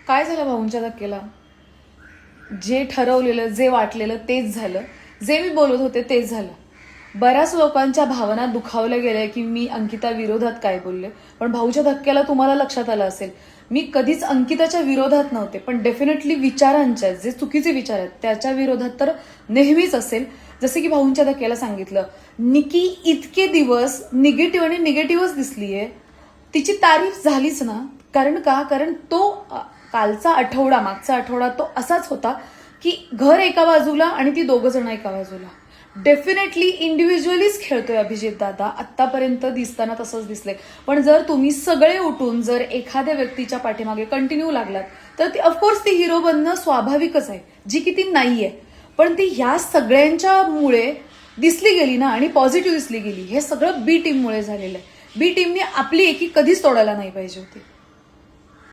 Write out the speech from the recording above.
काय झालं भाऊंच्या धक्केला? जे ठरवलेलं, जे वाटलेलं तेच झालं, जे मी बोलत होते तेच झालं. बऱ्याच लोकांच्या भावना दुखावल्या गेल्या की मी अंकिता विरोधात काय बोलले, पण भाऊच्या धक्क्याला तुम्हाला लक्षात आलं असेल मी कधीच अंकिताच्या विरोधात नव्हते, पण डेफिनेटली विचारांच्या, जे चुकीचे विचार आहेत त्याच्या विरोधात तर नेहमीच असेल. जसे की भाऊंच्या धक्क्याला सांगितलं, निकी इतके दिवस निगेटिव्ह आणि निगेटिव्हच दिसलीये, तिची तारीफ झालीच ना. कारण का? कारण तो कालचा आठवडा, मागचा आठवडा तो असाच होता की घर एका बाजूला आणि ती दोघं जण एका बाजूला. डेफिनेटली इंडिव्हिज्युअलीच खेळतोय अभिजित दादा, आत्तापर्यंत दिसताना तसंच दिसलंय. पण जर तुम्ही सगळे उठून जर एखाद्या व्यक्तीच्या पाठीमागे कंटिन्यू लागलात तर ती ऑफकोर्स ती हिरो बनणं स्वाभाविकच आहे, जी की ती नाहीये. पण ती ह्या सगळ्यांच्या मुळे दिसली गेली ना, आणि पॉझिटिव्ह दिसली गेली. हे सगळं बी टीममुळे झालेलं आहे. बी टीमने आपली एकी कधीच तोडायला नाही पाहिजे होती.